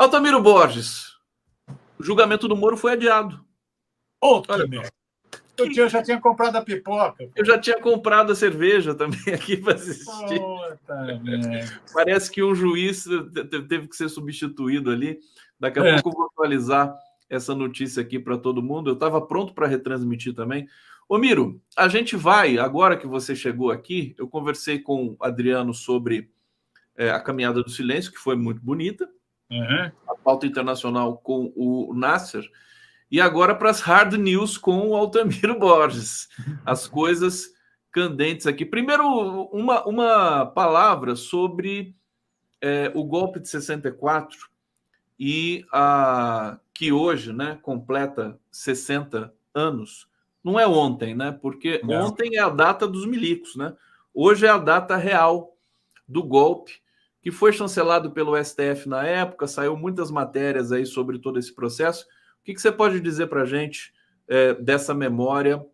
Altamiro Borges, o julgamento do Moro foi adiado. Olha, o tio já tinha comprado a pipoca. Eu já tinha comprado a cerveja também aqui para assistir. Parece que um juiz teve que ser substituído ali. Daqui a pouco eu vou atualizar essa notícia aqui para todo mundo. Eu estava pronto para retransmitir também. Ô, Miro, a gente vai, agora que você chegou aqui, eu conversei com o Adriano sobre a Caminhada do Silêncio, que foi muito bonita, a pauta internacional com o Nasser, e agora para as hard news com o Altamiro Borges. As coisas candentes aqui. Primeiro, uma palavra sobre o golpe de 64 e que hoje, né, completa 60 anos. Não é ontem, né? Porque ontem é a data dos milicos, né? Hoje é a data real do golpe, que foi chancelado pelo STF na época, saiu muitas matérias aí sobre todo esse processo. O que você pode dizer para a gente dessa memória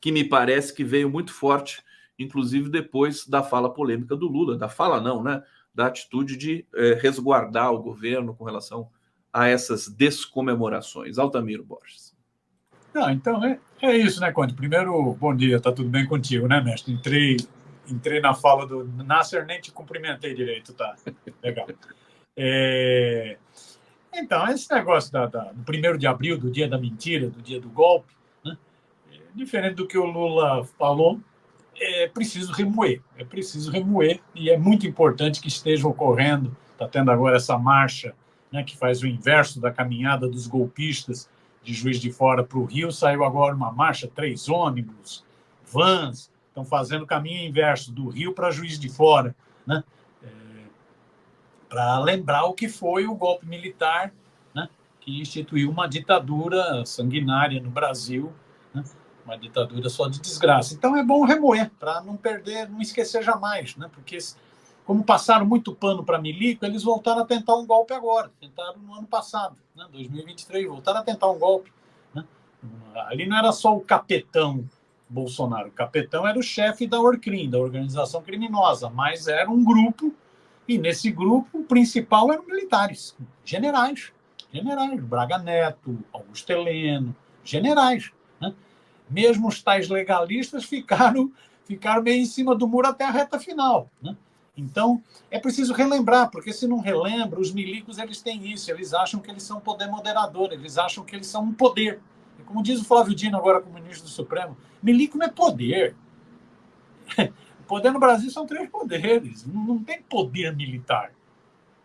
que me parece que veio muito forte, inclusive depois da fala polêmica do Lula, da fala não, né? Da atitude de resguardar o governo com relação a essas descomemorações. Altamiro Borges. Não, então é isso, né, Conde? Primeiro, bom dia, tá tudo bem contigo, né, mestre? Entrei na fala do Nasser, nem te cumprimentei direito, tá? Legal. Então, esse negócio do 1º de abril, do dia da mentira, do dia do golpe, né? Diferente do que o Lula falou, é preciso remoer, e é muito importante que esteja ocorrendo, está tendo agora essa marcha, né, que faz o inverso da caminhada dos golpistas de Juiz de Fora para o Rio, saiu agora uma marcha, 3 ônibus, vans, estão fazendo o caminho inverso do Rio para Juiz de Fora, né? Para lembrar o que foi o golpe militar, né, que instituiu uma ditadura sanguinária no Brasil, né, uma ditadura só de desgraça. Então é bom remoer, para não perder, não esquecer jamais, né, porque como passaram muito pano para milico, eles voltaram a tentar um golpe agora, tentaram no ano passado, né, 2023, voltaram a tentar um golpe, né. Ali não era só o capetão Bolsonaro, o capetão era o chefe da Orcrim, da organização criminosa, mas era um grupo. E nesse grupo, o principal eram militares, generais, Braga Neto, Augusto Heleno, generais, né? Mesmo os tais legalistas ficaram meio em cima do muro até a reta final, né? Então, é preciso relembrar, porque se não relembra, os milicos eles têm isso, eles acham que eles são um poder moderador, eles acham que eles são um poder. E como diz o Flávio Dino agora como ministro do Supremo, milico não é poder. Poder no Brasil são 3 poderes. Não tem poder militar.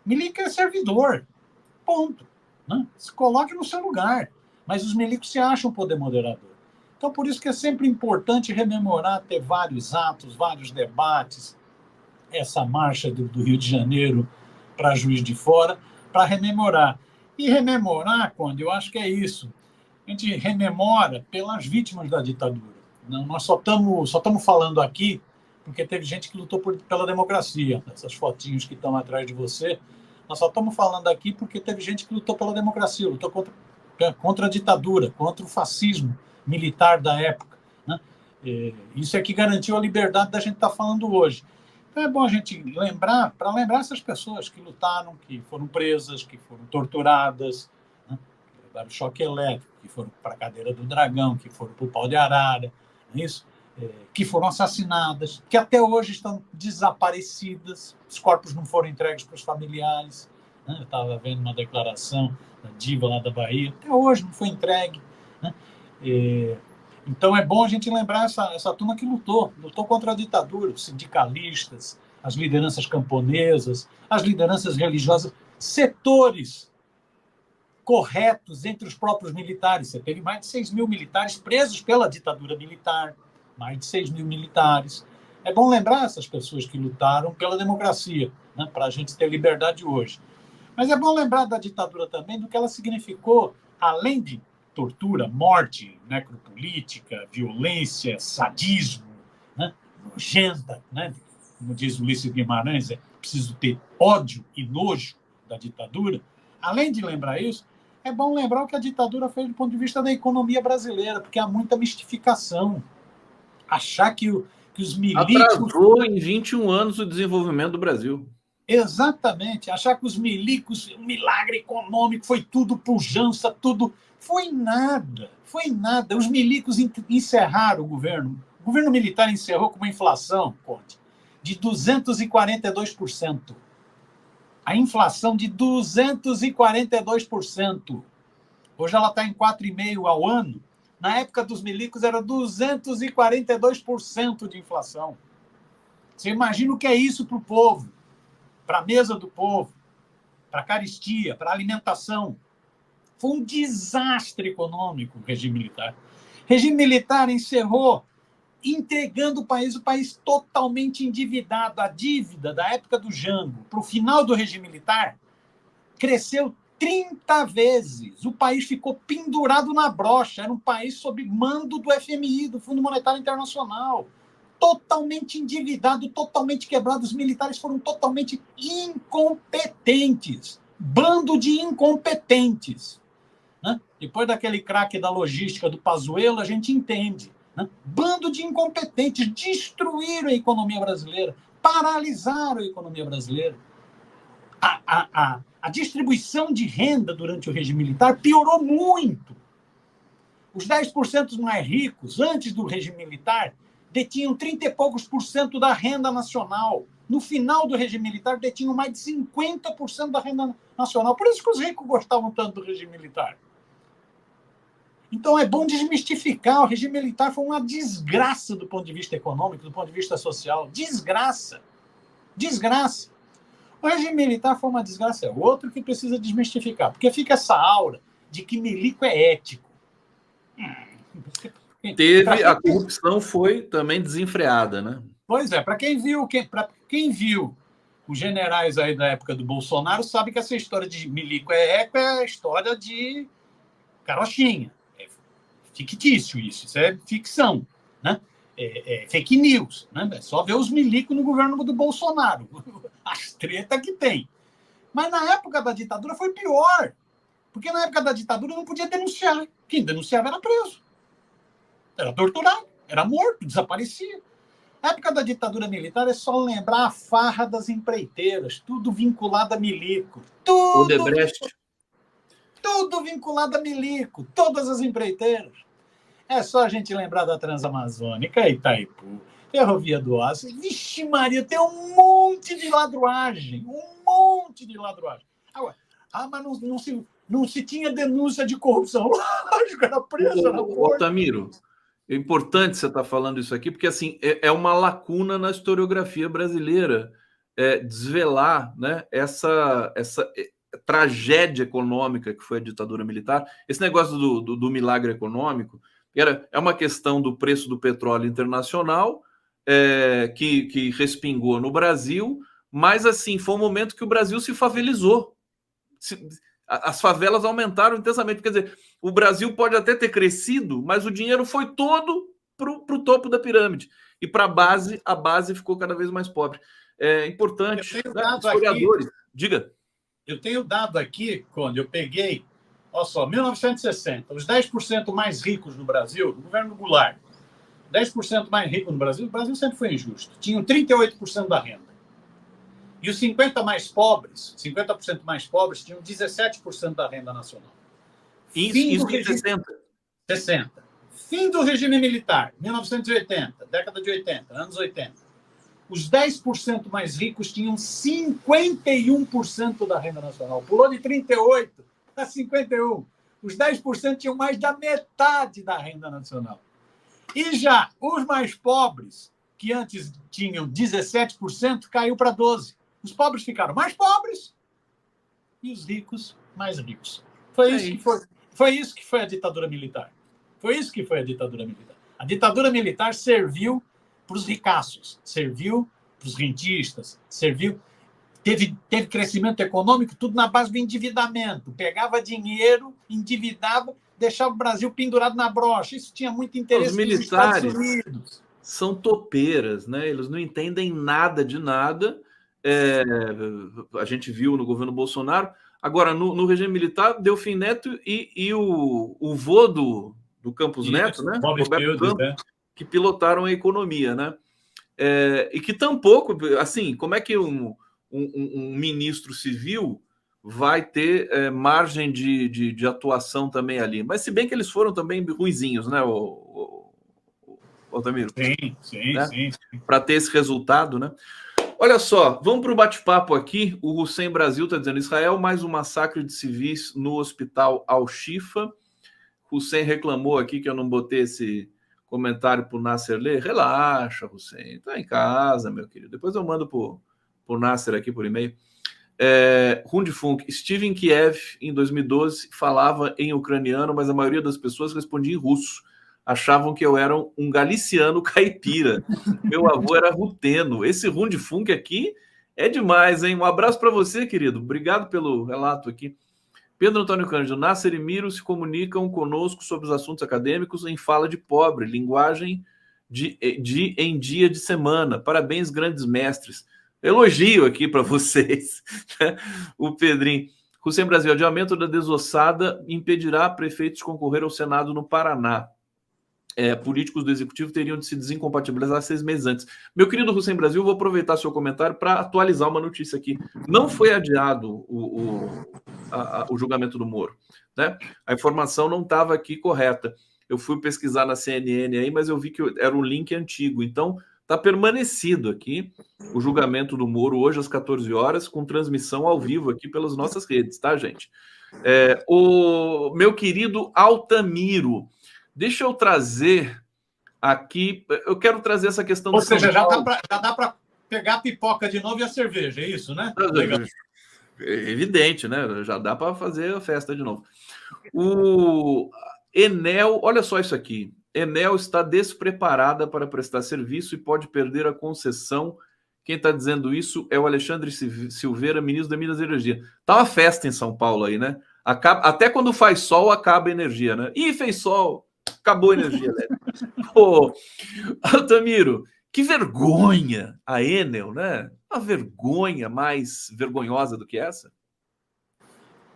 Milico é servidor. Ponto. Né? Se coloque no seu lugar. Mas os milicos se acham poder moderador. Então, por isso que é sempre importante rememorar, ter vários atos, vários debates, essa marcha do Rio de Janeiro para Juiz de Fora, para rememorar. E rememorar, Conde, eu acho que é isso. A gente rememora pelas vítimas da ditadura. Não, nós só estamos falando aqui porque teve gente que lutou pela democracia. Essas fotinhos que estão atrás de você, nós só estamos falando aqui porque teve gente que lutou pela democracia, lutou contra a ditadura, contra o fascismo militar da época, né? Isso é que garantiu a liberdade da gente estar falando hoje. Então é bom a gente lembrar, para lembrar essas pessoas que lutaram, que foram presas, que foram torturadas, né? Que levaram choque elétrico, que foram para a cadeira do dragão, que foram para o pau de arara, não é isso? Que foram assassinadas, que até hoje estão desaparecidas, os corpos não foram entregues para os familiares, né? Eu estava vendo uma declaração da diva lá da Bahia, até hoje não foi entregue, né? Então é bom a gente lembrar essa turma que lutou contra a ditadura, os sindicalistas, as lideranças camponesas, as lideranças religiosas, setores corretos entre os próprios militares. Você teve mais de 6 mil militares presos pela ditadura militar, mais de 6 mil militares. É bom lembrar essas pessoas que lutaram pela democracia, né, para a gente ter liberdade hoje. Mas é bom lembrar da ditadura também, do que ela significou, além de tortura, morte, necropolítica, violência, sadismo, né, nojenta, né, como diz Ulisses Guimarães, é preciso ter ódio e nojo da ditadura. Além de lembrar isso, é bom lembrar o que a ditadura fez do ponto de vista da economia brasileira, porque há muita mistificação. Achar que os milicos... Atrasou em 21 anos o desenvolvimento do Brasil. Exatamente. Achar que os milicos, um milagre econômico, foi tudo pujança, tudo. Foi nada. Foi nada. Os milicos encerraram o governo. O governo militar encerrou com uma inflação, Conde, de 242%. A inflação de 242%. Hoje ela está em 4,5% ao ano. Na época dos milicos era 242% de inflação. Você imagina o que é isso para o povo, para a mesa do povo, para a caristia, para a alimentação. Foi um desastre econômico o regime militar. O regime militar encerrou entregando o país totalmente endividado. A dívida da época do Jango para o final do regime militar cresceu 30 vezes. O país ficou pendurado na brocha. Era um país sob mando do FMI, do Fundo Monetário Internacional. Totalmente endividado, totalmente quebrado. Os militares foram totalmente incompetentes. Bando de incompetentes. Né? Depois daquele craque da logística do Pazuello, a gente entende. Né? Bando de incompetentes. Destruíram a economia brasileira. Paralisaram a economia brasileira. A distribuição de renda durante o regime militar piorou muito. Os 10% mais ricos, antes do regime militar, detinham 30 e poucos por cento da renda nacional. No final do regime militar, detinham mais de 50% da renda nacional. Por isso que os ricos gostavam tanto do regime militar. Então é bom desmistificar. O regime militar foi uma desgraça do ponto de vista econômico, do ponto de vista social. Desgraça. Desgraça. O regime militar foi uma desgraça. É outro que precisa desmistificar. Porque fica essa aura de que milico é ético. A corrupção foi também desenfreada, né? Pois é, para quem viu os generais aí da época do Bolsonaro, sabe que essa história de milico é ético é a história de carochinha. É fictício isso é ficção, né? É fake news, né? É só ver os milicos no governo do Bolsonaro, as tretas que tem. Mas na época da ditadura foi pior, porque na época da ditadura não podia denunciar. Quem denunciava era preso, era torturado, era morto, desaparecia. Na época da ditadura militar é só lembrar a farra das empreiteiras, tudo vinculado a milico. Tudo vinculado a milico, todas as empreiteiras. É só a gente lembrar da Transamazônica, Itaipu, Ferrovia do Aço. Vixe Maria, tem um monte de ladruagem. Agora, mas não se tinha denúncia de corrupção. Lógico, era preso, era morto. Altamiro, é importante você estar falando isso aqui, porque assim, é uma lacuna na historiografia brasileira desvelar, né, essa tragédia econômica que foi a ditadura militar. Esse negócio do milagre econômico é uma questão do preço do petróleo internacional que respingou no Brasil, mas assim, foi um momento que o Brasil se favelizou. As favelas aumentaram intensamente. Quer dizer, o Brasil pode até ter crescido, mas o dinheiro foi todo para o topo da pirâmide. E para a base ficou cada vez mais pobre. É importante. Historiadores, diga. Eu tenho dado aqui, quando eu peguei, olha só, 1960, os 10% mais ricos no Brasil, o governo Goulart, 10% mais ricos no Brasil, o Brasil sempre foi injusto, tinham 38% da renda. E os 50% mais pobres tinham 17% da renda nacional. Isso em 60. Fim do regime militar, 1980, década de 80, anos 80. Os 10% mais ricos tinham 51% da renda nacional. Pulou de 38% para 51%. Os 10% tinham mais da metade da renda nacional. E já os mais pobres, que antes tinham 17%, caiu para 12%. Os pobres ficaram mais pobres e os ricos mais ricos. Foi isso que foi a ditadura militar. A ditadura militar serviu para os ricaços, serviu para os rentistas, teve crescimento econômico, tudo na base do endividamento. Pegava dinheiro, endividava, deixava o Brasil pendurado na brocha. Isso tinha muito interesse nos Estados Unidos. São topeiras, né? Eles não entendem nada de nada. A gente viu no governo Bolsonaro. Agora, no regime militar, Delfim Neto e o vô do Campos Neto, né? Roberto Campos, que pilotaram a economia, né? E que tampouco, assim, como é que um ministro civil vai ter margem de atuação também ali. Mas se bem que eles foram também ruinzinhos, né, Altamiro? Sim, né? sim. Para ter esse resultado, né? Olha só, vamos para o bate-papo aqui. O Hussein Brasil está dizendo: Israel, mais um massacre de civis no hospital Al-Shifa. Hussein reclamou aqui que eu não botei esse comentário para o Nasser ler. Relaxa, Hussein. Está em casa, meu querido. Depois eu mando para o Nasser aqui por e-mail. Rundfunk, estive em Kiev em 2012, falava em ucraniano, mas a maioria das pessoas respondia em russo. Achavam que eu era um galiciano caipira. Meu avô era ruteno. Esse Rundfunk aqui é demais, hein? Um abraço para você, querido. Obrigado pelo relato aqui. Pedro Antônio Cândido, Nasser e Miro se comunicam conosco sobre os assuntos acadêmicos em fala de pobre, linguagem em dia de semana. Parabéns, grandes mestres. Elogio aqui para vocês. O Pedrinho. Hussein Brasil, adiamento da desossada impedirá prefeitos de concorrer ao Senado no Paraná. Políticos do Executivo teriam de se desincompatibilizar 6 meses antes. Meu querido Hussein Brasil, vou aproveitar seu comentário para atualizar uma notícia aqui. Não foi adiado o julgamento do Moro, né? A informação não estava aqui correta. Eu fui pesquisar na CNN aí, mas eu vi que era um link antigo. Então, está permanecido aqui o julgamento do Moro hoje às 14 horas, com transmissão ao vivo aqui pelas nossas redes, tá, gente? O meu querido Altamiro, deixa eu trazer aqui. Eu quero trazer essa questão. Ou seja, já dá para pegar a pipoca de novo e a cerveja, é isso, né? Legal. É evidente, né? Já dá para fazer a festa de novo. O Enel, olha só isso aqui. Enel está despreparada para prestar serviço e pode perder a concessão. Quem está dizendo isso é o Alexandre Silveira, ministro da Minas e Energia. Tá uma festa em São Paulo aí, né? Até quando faz sol, acaba a energia, né? Ih, fez sol, acabou a energia elétrica. Pô, Altamiro, que vergonha a Enel, né? Uma vergonha mais vergonhosa do que essa?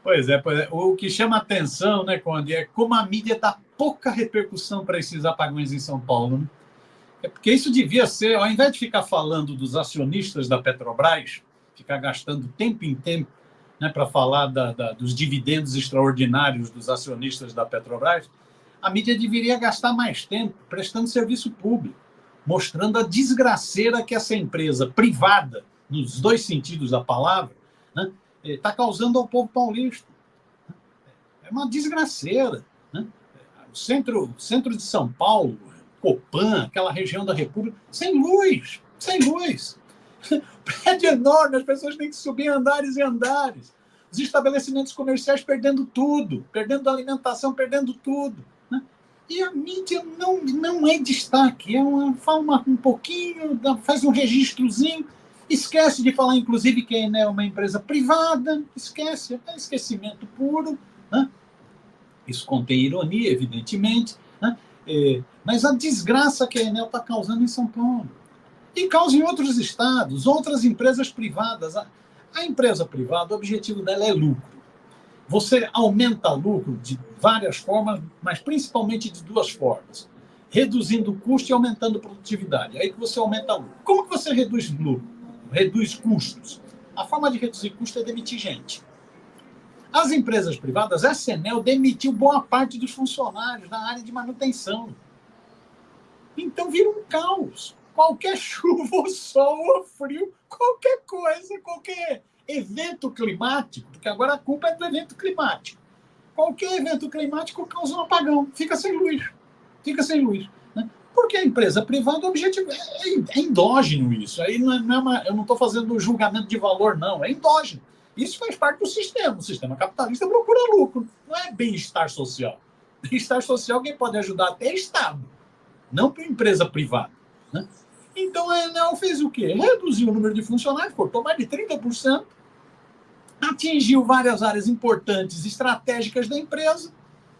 Pois é. O que chama atenção, né, Conde, é como a mídia dá pouca repercussão para esses apagões em São Paulo, né? É porque isso devia ser, ao invés de ficar falando dos acionistas da Petrobras, ficar gastando tempo em tempo, né, para falar dos dividendos extraordinários dos acionistas da Petrobras, a mídia deveria gastar mais tempo prestando serviço público, mostrando a desgraceira que essa empresa privada, nos dois sentidos da palavra, né, está causando ao povo paulista. É uma desgraceira, né? O centro de São Paulo, Copan, aquela região da República, sem luz. Prédio enorme, as pessoas têm que subir andares e andares. Os estabelecimentos comerciais perdendo tudo, perdendo alimentação, perdendo tudo, né? E a mídia não é destaque, fala um pouquinho, faz um registrozinho, esquece de falar, inclusive, que a Enel é uma empresa privada, é esquecimento puro, né? Isso contém ironia, evidentemente, né? Mas a desgraça que a Enel está causando em São Paulo. E causa em outros estados, outras empresas privadas. A empresa privada, o objetivo dela é lucro. Você aumenta lucro de várias formas, mas principalmente de duas formas. Reduzindo o custo e aumentando a produtividade. Aí que você aumenta lucro. Como que você reduz lucro? Reduz custos. A forma de reduzir custo é demitir gente. As empresas privadas, a Enel demitiu boa parte dos funcionários na área de manutenção. Então vira um caos. Qualquer chuva, ou sol, ou frio, qualquer coisa, qualquer evento climático, porque agora a culpa é do evento climático. Qualquer evento climático causa um apagão, fica sem luz. Né? Porque a empresa privada, o objetivo é endógeno isso. Aí eu não estou fazendo julgamento de valor, não, é endógeno. Isso faz parte do sistema. O sistema capitalista procura lucro. Não é bem-estar social. Bem-estar social quem pode ajudar até é Estado, não para empresa privada, né? Então a Enel fez o quê? Reduziu o número de funcionários, cortou mais de 30%, atingiu várias áreas importantes, estratégicas da empresa,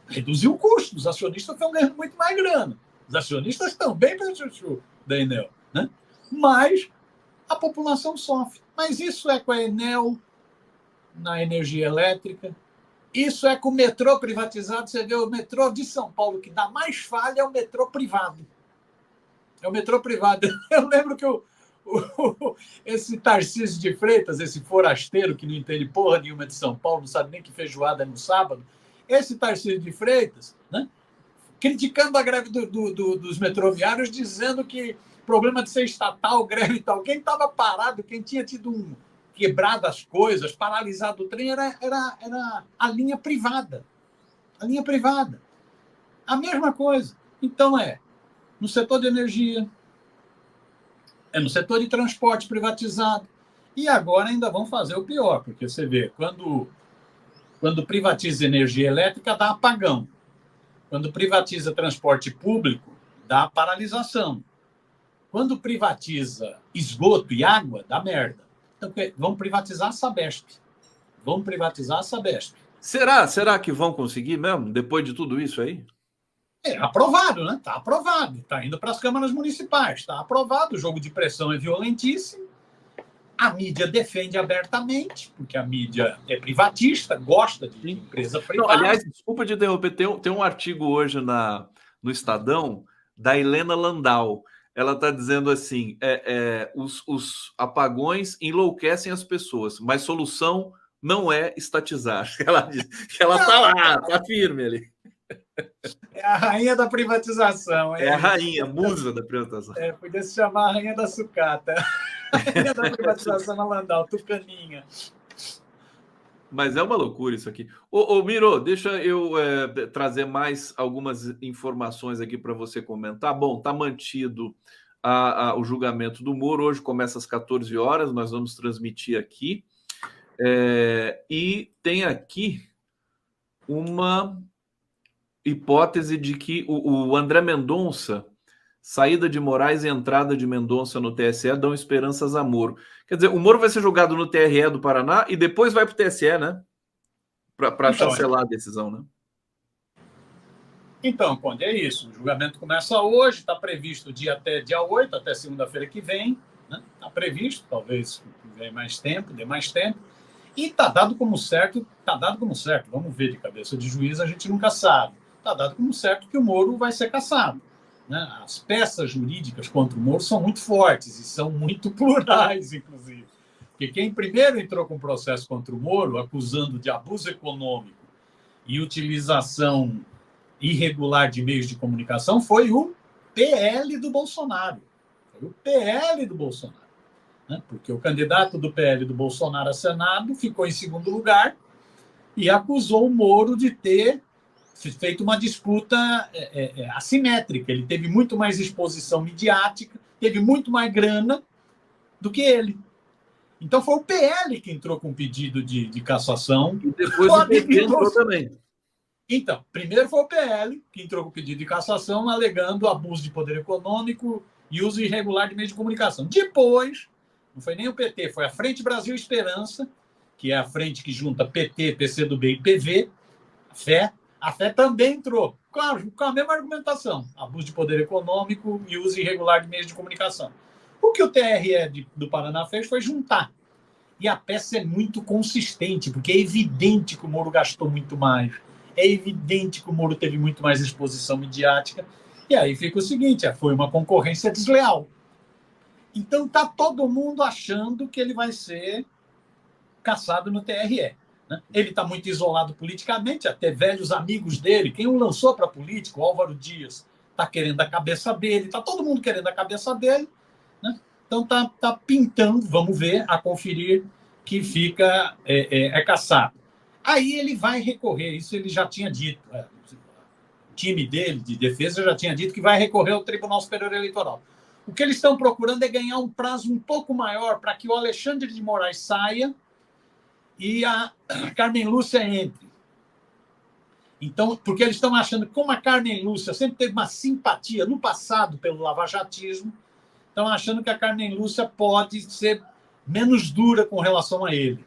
reduziu o custo. Os acionistas estão ganhando muito mais grana. Os acionistas estão bem para o chuchu da Enel, né? Mas a população sofre. Mas isso é com a Enel na energia elétrica. Isso é com o metrô privatizado. Você vê o metrô de São Paulo que dá mais falha é o metrô privado. É o metrô privado. Eu lembro que o esse Tarcísio de Freitas, esse forasteiro que não entende porra nenhuma de São Paulo, não sabe nem que feijoada é no sábado, esse Tarcísio de Freitas, né, criticando a greve dos metroviários, dizendo que problema de ser estatal, greve e tal. Quem estava parado, quem tinha tido quebrado as coisas, paralisado o trem, era a linha privada. A linha privada. A mesma coisa. Então, no setor de energia, no setor de transporte privatizado. E agora ainda vão fazer o pior, porque você vê, quando privatiza energia elétrica, dá apagão. Quando privatiza transporte público, dá paralisação. Quando privatiza esgoto e água, dá merda. Então, vão privatizar a Sabesp. Vão privatizar a Sabesp. Será que vão conseguir mesmo, depois de tudo isso aí? Aprovado, né? Está aprovado. Está indo para as câmaras municipais. Está aprovado. O jogo de pressão é violentíssimo. A mídia defende abertamente, porque a mídia é privatista, gosta de empresa privada. Não, aliás, desculpa de interromper, tem um artigo hoje no Estadão da Helena Landau. Ela está dizendo assim: os apagões enlouquecem as pessoas, mas solução não é estatizar. Ela diz que ela está lá, está firme ali. É a rainha da privatização. É a rainha, a musa da privatização. Podia se chamar a rainha da sucata. A rainha da privatização na Landau, Tucaninha. Mas é uma loucura isso aqui. Ô Miro, deixa eu trazer mais algumas informações aqui para você comentar. Bom, está mantido o julgamento do Moro. Hoje começa às 14 horas, nós vamos transmitir aqui. E tem aqui uma hipótese de que o André Mendonça, saída de Moraes e entrada de Mendonça no TSE dão esperanças a Moro. Quer dizer, o Moro vai ser julgado no TRE do Paraná e depois vai para o TSE, né? Para chancelar a decisão, né? Então, Conde, é isso. O julgamento começa hoje, está previsto até dia 8, até segunda-feira que vem. Está previsto, talvez dê mais tempo. E está dado como certo. Vamos ver de cabeça de juiz, a gente nunca sabe. Está dado como certo que o Moro vai ser cassado. As peças jurídicas contra o Moro são muito fortes e são muito plurais, inclusive. Porque quem primeiro entrou com processo contra o Moro, acusando de abuso econômico e utilização irregular de meios de comunicação, foi o PL do Bolsonaro. Porque o candidato do PL do Bolsonaro a Senado ficou em segundo lugar e acusou o Moro de ter feito uma disputa assimétrica. Ele teve muito mais exposição midiática, teve muito mais grana do que ele. Então foi o PL que entrou com pedido de cassação. E depois o PT entrou também. Então, primeiro foi o PL que entrou com pedido de cassação, alegando abuso de poder econômico e uso irregular de meios de comunicação. Depois, não foi nem o PT, foi a Frente Brasil Esperança, que é a frente que junta PT, PCdoB e PV, a Fé também entrou, claro, com a mesma argumentação, abuso de poder econômico e uso irregular de meios de comunicação. O que o TRE do Paraná fez foi juntar. E a peça é muito consistente, porque é evidente que o Moro gastou muito mais, é evidente que o Moro teve muito mais exposição midiática, e aí fica o seguinte, foi uma concorrência desleal. Então está todo mundo achando que ele vai ser cassado no TRE. Ele está muito isolado politicamente, até velhos amigos dele, quem o lançou para a política, o Álvaro Dias, está querendo a cabeça dele, está todo mundo querendo a cabeça dele, então está pintando, vamos ver, a conferir que fica cassado. Aí ele vai recorrer, isso ele já tinha dito, o time dele de defesa já tinha dito que vai recorrer ao Tribunal Superior Eleitoral. O que eles estão procurando é ganhar um prazo um pouco maior para que o Alexandre de Moraes saia e a Carmen Lúcia entre. Então, porque eles estão achando que, como a Carmen Lúcia sempre teve uma simpatia no passado pelo lavajatismo, estão achando que a Carmen Lúcia pode ser menos dura com relação a ele.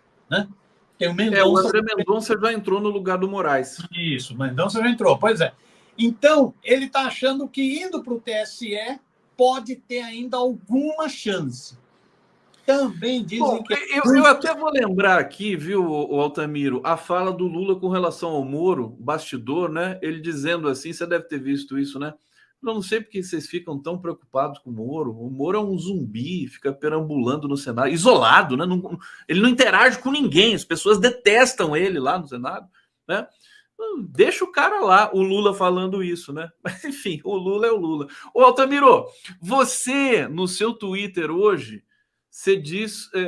Tem o Mendonça, o André Mendonça já entrou no lugar do Moraes. Isso, o Mendonça já entrou, pois é. Então, ele está achando que indo para o TSE pode ter ainda alguma chance. Também dizem que... Eu até vou lembrar aqui, viu, Altamiro, a fala do Lula com relação ao Moro, bastidor, né? Ele dizendo assim, você deve ter visto isso, né? Eu não sei porque vocês ficam tão preocupados com o Moro. O Moro é um zumbi, fica perambulando no Senado, isolado, né? Ele não interage com ninguém, as pessoas detestam ele lá no Senado, né? Deixa o cara lá, o Lula falando isso, né? Mas enfim, o Lula é o Lula. Ô, Altamiro, você no seu Twitter hoje,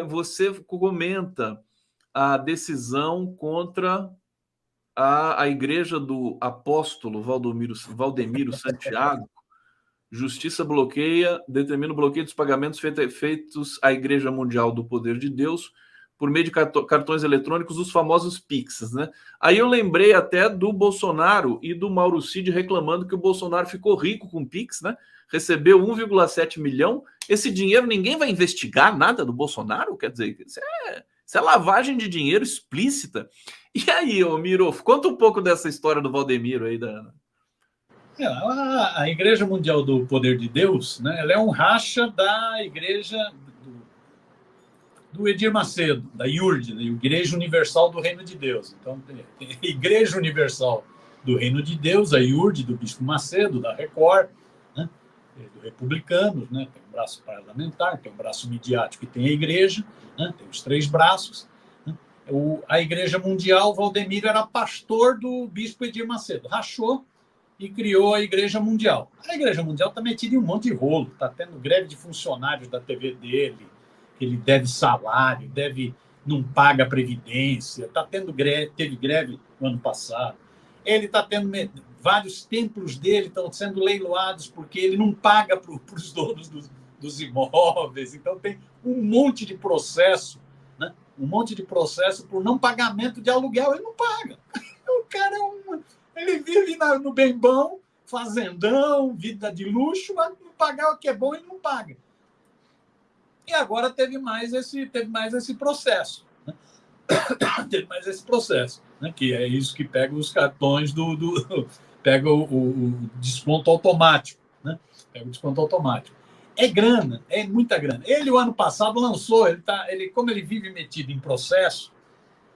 você comenta a decisão contra a igreja do apóstolo Valdemiro Santiago. Justiça determina o bloqueio dos pagamentos feitos à Igreja Mundial do Poder de Deus por meio de cartões eletrônicos, os famosos Pix, né? Aí eu lembrei até do Bolsonaro e do Mauro Cid reclamando que o Bolsonaro ficou rico com Pix, né? Recebeu 1,7 milhão. Esse dinheiro ninguém vai investigar nada do Bolsonaro? Quer dizer, isso é lavagem de dinheiro explícita. E aí, ô Miro, conta um pouco dessa história do Valdemiro aí. A Igreja Mundial do Poder de Deus, né, ela é um racha da Igreja do Edir Macedo, da IURD, da Igreja Universal do Reino de Deus. Então, tem a Igreja Universal do Reino de Deus, a IURD do Bispo Macedo, da Record, né, do Republicanos, né, tem um braço parlamentar, tem um braço midiático e tem a Igreja, né, tem os 3 braços. Né, a Igreja Mundial, Valdemiro era pastor do Bispo Edir Macedo, rachou e criou a Igreja Mundial. A Igreja Mundial está metida em um monte de rolo, está tendo greve de funcionários da TV dele, que ele deve salário, não paga previdência, teve greve no ano passado. Ele está tendo vários templos dele estão sendo leiloados porque ele não paga para os donos dos imóveis. Então tem um monte de processo, né? Um monte de processo por não pagamento de aluguel. Ele não paga. O cara ele vive no bem bom, fazendão, vida de luxo, mas não pagar o que é bom ele não paga. E agora teve mais esse processo. Né? Teve mais esse processo, né? Que é isso que pega os cartões pega o desconto automático. Né? Pega o desconto automático. É grana, é muita grana. Ele, o ano passado, lançou, como ele vive metido em processo,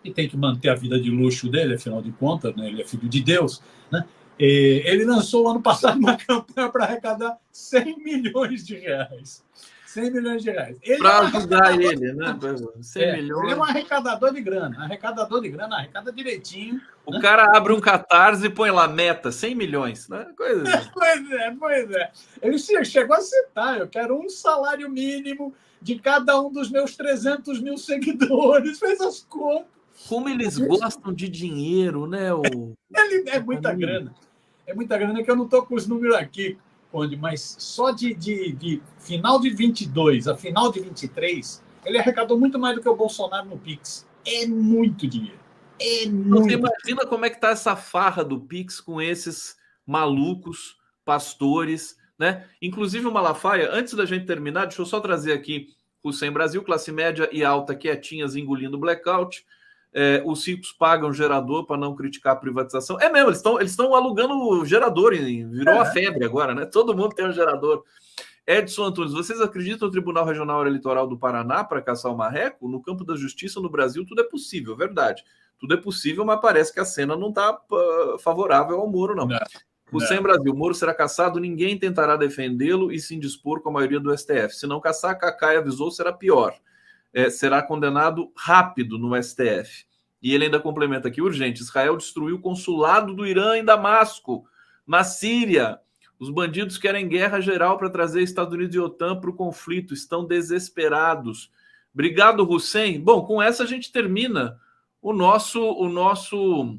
e tem que manter a vida de luxo dele, afinal de contas, né? Ele é filho de Deus, né? Ele lançou ano passado uma campanha para arrecadar 100 milhões de reais. 100 milhões de reais. Para ajudar ele, né? 100 milhões. Ele é um arrecadador de grana. Arrecada direitinho. O né? Cara abre um Catarse e põe lá meta, 100 milhões. Né? Coisa assim. Pois é. Ele chegou a citar, eu quero um salário mínimo de cada um dos meus 300 mil seguidores. Fez as contas. Como eles gostam de dinheiro, né? É muita grana. É muita grana que eu não estou com os números aqui, Conde, mas só de final de 22 a final de 23, ele arrecadou muito mais do que o Bolsonaro no Pix. É muito dinheiro. É muito. Você imagina como é que tá essa farra do Pix com esses malucos pastores, né? Inclusive o Malafaia, antes da gente terminar, deixa eu só trazer aqui o Sem Brasil, classe média e alta quietinhas engolindo blackout. Os ricos pagam gerador para não criticar a privatização. É mesmo, eles estão alugando gerador, virou uma febre agora, né? Todo mundo tem um gerador. Edson Antunes, vocês acreditam no Tribunal Regional Eleitoral do Paraná para caçar o marreco? No campo da justiça no Brasil tudo é possível, verdade. Tudo é possível, mas parece que a cena não está favorável ao Moro, não. O Sem Brasil, Moro será caçado, ninguém tentará defendê-lo e se indispor com a maioria do STF. Se não caçar, Cacai avisou, será pior. Será condenado rápido no STF. E ele ainda complementa aqui, urgente, Israel destruiu o consulado do Irã em Damasco, na Síria. Os bandidos querem guerra geral para trazer Estados Unidos e OTAN para o conflito, estão desesperados. Obrigado, Hussein. Bom, com essa a gente termina o nosso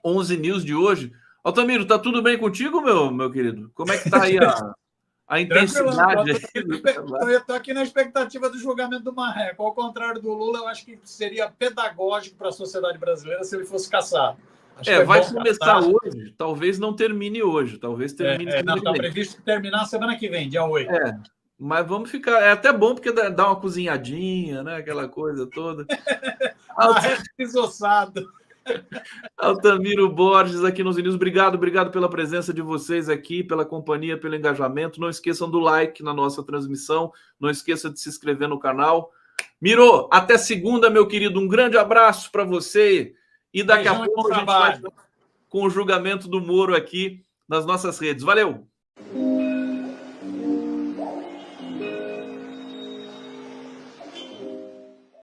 11 News de hoje. Altamiro, tá tudo bem contigo, meu querido? Como é que tá aí a intensidade? Eu estou aqui na expectativa do julgamento do marreco. Ao contrário do Lula, eu acho que seria pedagógico para a sociedade brasileira se ele fosse caçado. Vai começar hoje, talvez não termine hoje, talvez termine. Está previsto terminar semana que vem, dia 8. Mas vamos ficar. É até bom porque dá uma cozinhadinha, né? Aquela coisa toda. Desossado. Altamiro Borges aqui nos News. Obrigado pela presença de vocês aqui, pela companhia, pelo engajamento. Não esqueçam do like na nossa transmissão. Não esqueça de se inscrever no canal. Miro, até segunda, meu querido. Um grande abraço para você. E daqui a pouco a gente vai com o julgamento do Moro aqui nas nossas redes. Valeu!